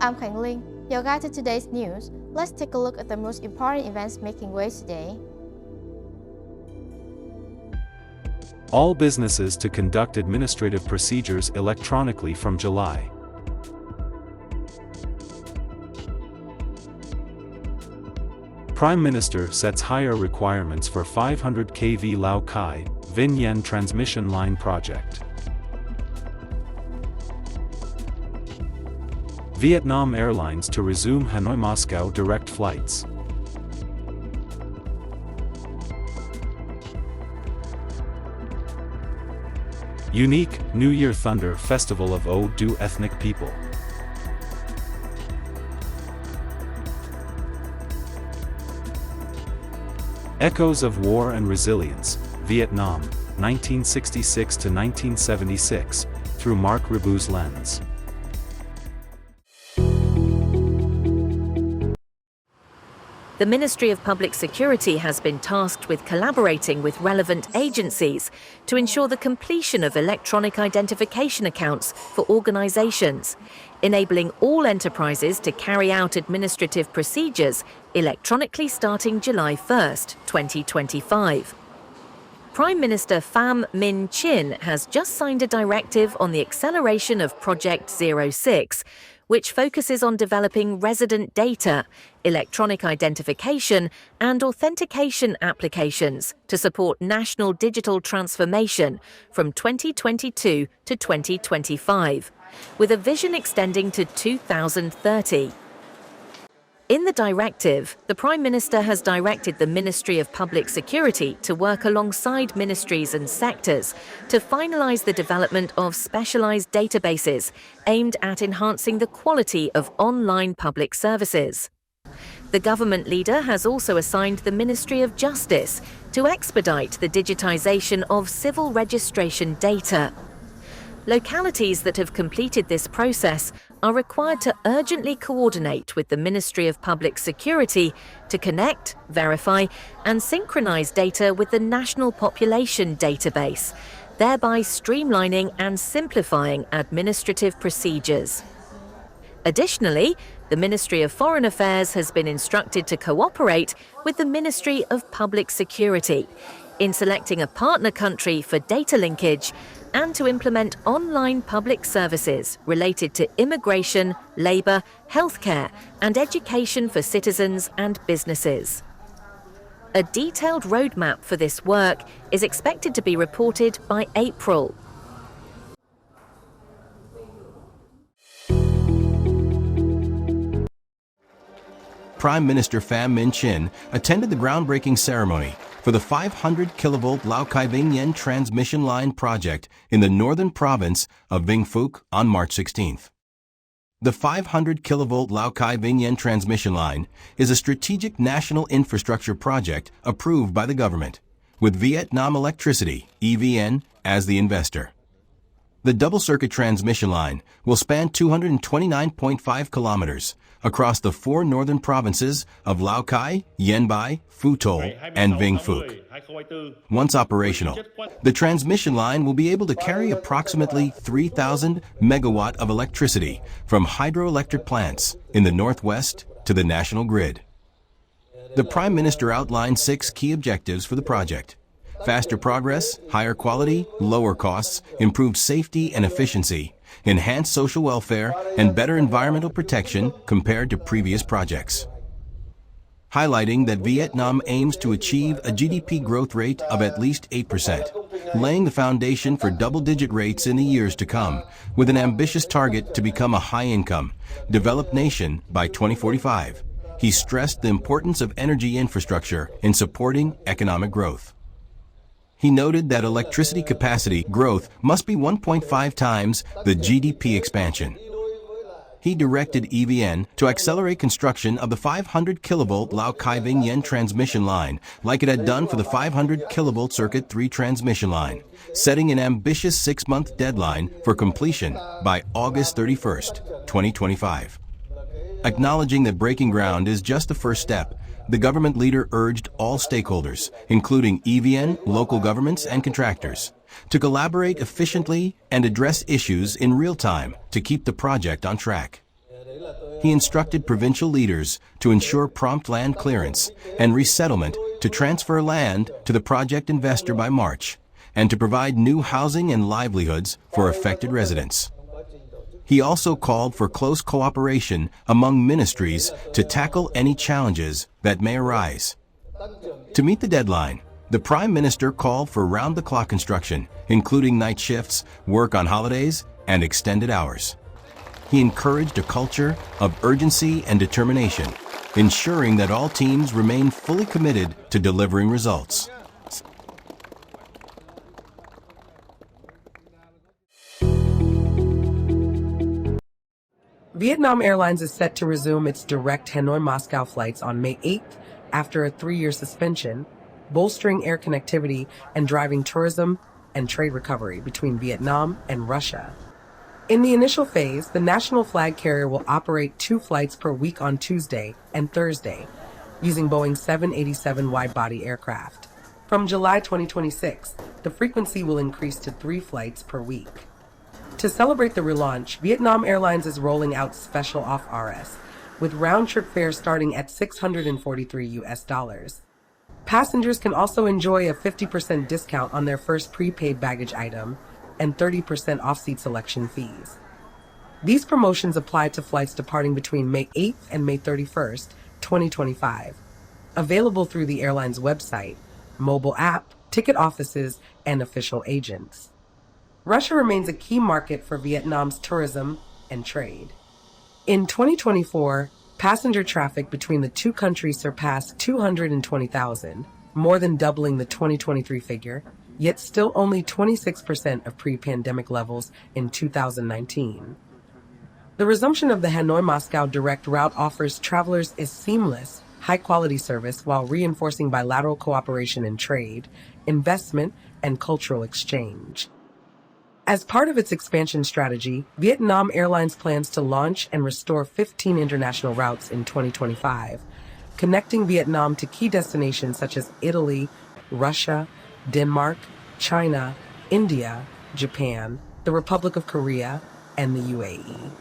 I'm Khánh Linh, your guide to today's news. Let's take a look at the most important events making waves today. All businesses to conduct administrative procedures electronically from July. Prime Minister sets higher requirements for 500 kV Lao Cai, Vinh Yen transmission line project. Vietnam Airlines to resume Hanoi-Moscow direct flights. Unique New Year Thunder Festival of Ode to Ethnic People. Echoes of War and Resilience, Vietnam, 1966 to 1976, through Marc Ribou's lens. The Ministry of Public Security has been tasked with collaborating with relevant agencies to ensure the completion of electronic identification accounts for organisations, enabling all enterprises to carry out administrative procedures electronically starting July 1st, 2025. Prime Minister Pham Minh Chinh has just signed a directive on the acceleration of Project 06, which focuses on developing resident data, electronic identification and authentication applications to support national digital transformation from 2022 to 2025, with a vision extending to 2030. In the directive, the Prime Minister has directed the Ministry of Public Security to work alongside ministries and sectors to finalise the development of specialised databases aimed at enhancing the quality of online public services. The government leader has also assigned the Ministry of Justice to expedite the digitisation of civil registration data. Localities that have completed this process are required to urgently coordinate with the Ministry of Public Security to connect, verify and synchronise data with the National Population Database, thereby streamlining and simplifying administrative procedures. Additionally, the Ministry of Foreign Affairs has been instructed to cooperate with the Ministry of Public Security in selecting a partner country for data linkage and to implement online public services related to immigration, labour, healthcare and education for citizens and businesses. A detailed roadmap for this work is expected to be reported by April. Prime Minister Pham Minh Chinh attended the groundbreaking ceremony for the 500 kilovolt Lao Cai Vinh Yen transmission line project in the northern province of Vĩnh Phúc on March 16th. The 500 kilovolt Lao Cai Vinh Yen transmission line is a strategic national infrastructure project approved by the government, with Vietnam Electricity, EVN, as the investor. The double-circuit transmission line will span 229.5 kilometers across the four northern provinces of Lao Cai, Yên Bái, Phu Thô, and Vĩnh Phúc. Once operational, the transmission line will be able to carry approximately 3,000 megawatt of electricity from hydroelectric plants in the northwest to the national grid. The Prime Minister outlined 6 key objectives for the project: faster progress, higher quality, lower costs, improved safety and efficiency, enhanced social welfare, and better environmental protection compared to previous projects. Highlighting that Vietnam aims to achieve a GDP growth rate of at least 8%, laying the foundation for double-digit rates in the years to come, with an ambitious target to become a high-income, developed nation by 2045. He stressed the importance of energy infrastructure in supporting economic growth. He noted that electricity capacity growth must be 1.5 times the GDP expansion. He directed EVN to accelerate construction of the 500 kilovolt Lao Cai Vinh Yen transmission line like it had done for the 500 kilovolt Circuit 3 transmission line, setting an ambitious 6-month deadline for completion by August 31st, 2025. Acknowledging that breaking ground is just the first step, the government leader urged all stakeholders, including EVN, local governments, and contractors, to collaborate efficiently and address issues in real time to keep the project on track. he instructed provincial leaders to ensure prompt land clearance and resettlement to transfer land to the project investor by March and to provide new housing and livelihoods for affected residents. He also called for close cooperation among ministries to tackle any challenges that may arise. To meet the deadline, the Prime Minister called for round-the-clock construction, including night shifts, work on holidays, and extended hours. He encouraged a culture of urgency and determination, ensuring that all teams remain fully committed to delivering results. Vietnam Airlines is set to resume its direct Hanoi-Moscow flights on May 8th after a 3-year suspension, bolstering air connectivity and driving tourism and trade recovery between Vietnam and Russia. In the initial phase, the national flag carrier will operate 2 flights per week on Tuesday and Thursday, using Boeing 787 wide-body aircraft. From July 2026, the frequency will increase to 3 flights per week. To celebrate the relaunch, Vietnam Airlines is rolling out special off-RS, with round-trip fares starting at $643. Passengers can also enjoy a 50% discount on their first prepaid baggage item and 30% off-seat selection fees. These promotions apply to flights departing between May 8th and May 31st, 2025. Available through the airline's website, mobile app, ticket offices, and official agents. Russia remains a key market for Vietnam's tourism and trade. In 2024, passenger traffic between the two countries surpassed 220,000, more than doubling the 2023 figure, yet still only 26% of pre-pandemic levels in 2019. The resumption of the Hanoi-Moscow direct route offers travelers a seamless, high-quality service while reinforcing bilateral cooperation in trade, investment, and cultural exchange. As part of its expansion strategy, Vietnam Airlines plans to launch and restore 15 international routes in 2025, connecting Vietnam to key destinations such as Italy, Russia, Denmark, China, India, Japan, the Republic of Korea, and the UAE.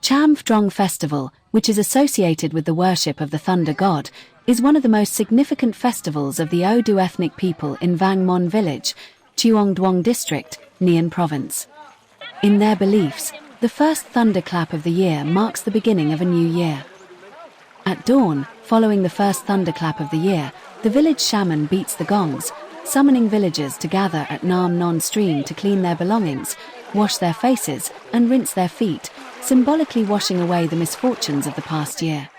Cham Phrong Festival, which is associated with the worship of the thunder god, is one of the most significant festivals of the Odu ethnic people in Vang Mon village, Chuong Duong district, Ninh province. In their beliefs, the first thunderclap of the year marks the beginning of a new year. At dawn, following the first thunderclap of the year, the village shaman beats the gongs, summoning villagers to gather at Nam Non stream to clean their belongings, wash their faces, and rinse their feet, symbolically washing away the misfortunes of the past year.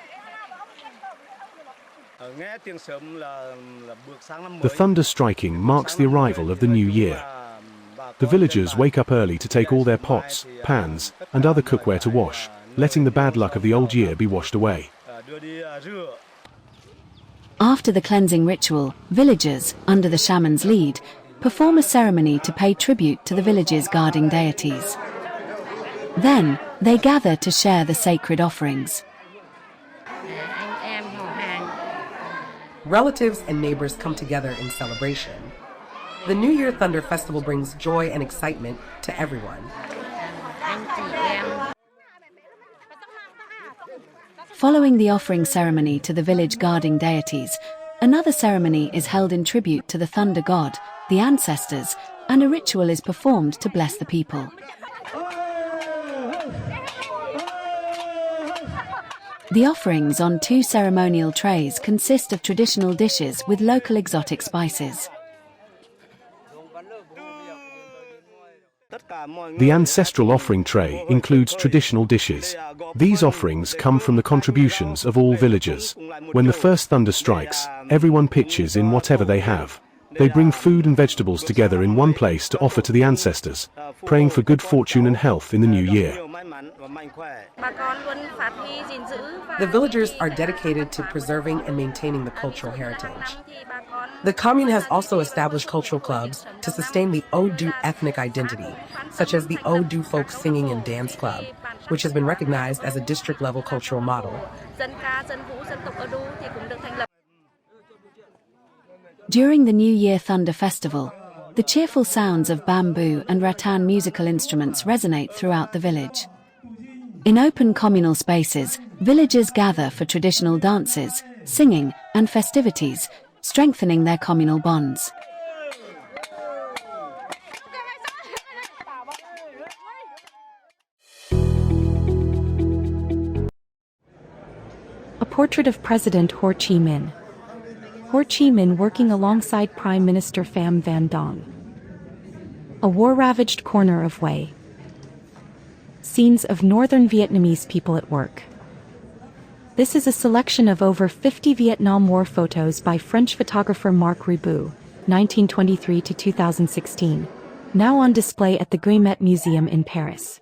The thunder striking marks the arrival of the new year. The villagers wake up early to take all their pots, pans, and other cookware to wash, letting the bad luck of the old year be washed away. After the cleansing ritual, villagers, under the shaman's lead, perform a ceremony to pay tribute to the village's guarding deities. Then, they gather to share the sacred offerings. Relatives and neighbors come together in celebration. The New Year Thunder Festival brings joy and excitement to everyone. Following the offering ceremony to the village guarding deities, another ceremony is held in tribute to the thunder god, the ancestors, and a ritual is performed to bless the people. The offerings on 2 ceremonial trays consist of traditional dishes with local exotic spices. The ancestral offering tray includes traditional dishes. These offerings come from the contributions of all villagers. When the first thunder strikes, everyone pitches in whatever they have. They bring food and vegetables together in one place to offer to the ancestors, praying for good fortune and health in the new year. The villagers are dedicated to preserving and maintaining the cultural heritage. The commune has also established cultural clubs to sustain the Odu ethnic identity, such as the Odu Folk Singing and Dance Club, which has been recognized as a district-level cultural model. During the New Year Thunder Festival, The cheerful sounds of bamboo and rattan musical instruments resonate throughout the village. In open communal spaces, villagers gather for traditional dances, singing, and festivities, strengthening their communal bonds. A portrait of President Ho Chi Minh. Ho Chi Minh working alongside Prime Minister Pham Van Dong. A war-ravaged corner of Hue. Scenes of northern Vietnamese people at work. This is a selection of over 50 Vietnam War photos by French photographer Marc Ribot, 1923 to 2016, now on display at the Guimet Museum in Paris.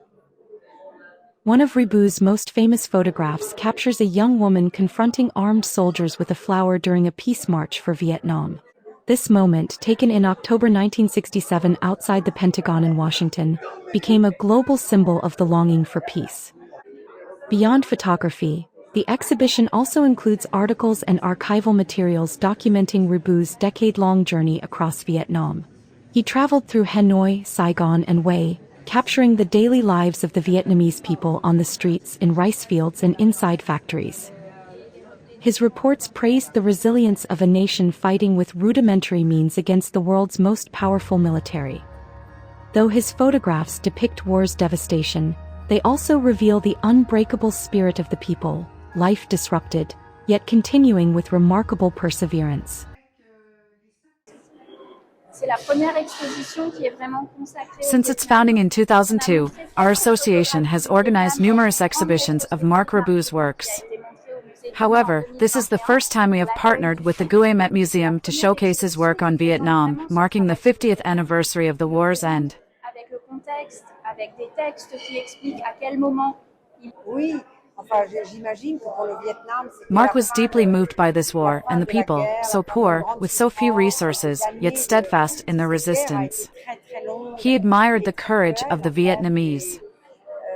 One of Ribot's most famous photographs captures a young woman confronting armed soldiers with a flower during a peace march for Vietnam. This moment, taken in October 1967 outside the Pentagon in Washington, became a global symbol of the longing for peace. Beyond photography, the exhibition also includes articles and archival materials documenting Ribot's decade-long journey across Vietnam. He traveled through Hanoi, Saigon, and Hue, capturing the daily lives of the Vietnamese people on the streets, in rice fields, and inside factories. His reports praised the resilience of a nation fighting with rudimentary means against the world's most powerful military. Though his photographs depict war's devastation, they also reveal the unbreakable spirit of the people, life disrupted, yet continuing with remarkable perseverance. Since its founding in 2002, our association has organized numerous exhibitions of Marc Ribot's works. However, this is the first time we have partnered with the Guimet Museum to showcase his work on Vietnam, marking the 50th anniversary of the war's end. Marc was deeply moved by this war and the people, so poor, with so few resources, yet steadfast in their resistance. He admired the courage of the Vietnamese.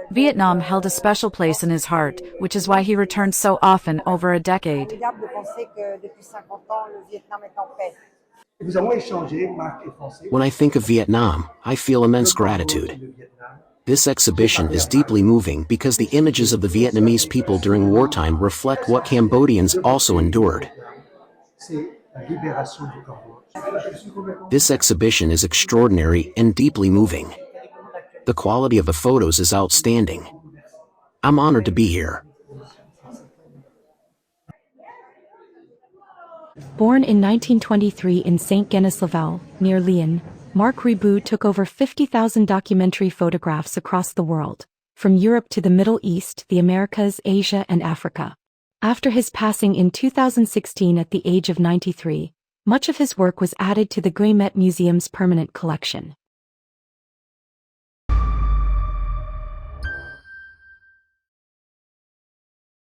Vietnam held a special place in his heart, which is why he returned so often over a decade. When I think of Vietnam, I feel immense gratitude. This exhibition is deeply moving because the images of the Vietnamese people during wartime reflect what Cambodians also endured. This exhibition is extraordinary and deeply moving. The quality of the photos is outstanding. I'm honored to be here. Born in 1923 in Saint-Genis-Laval, near Lyon, Marc Ribot took over 50,000 documentary photographs across the world, from Europe to the Middle East, the Americas, Asia, and Africa. After his passing in 2016 at the age of 93, much of his work was added to the Guimet Museum's permanent collection.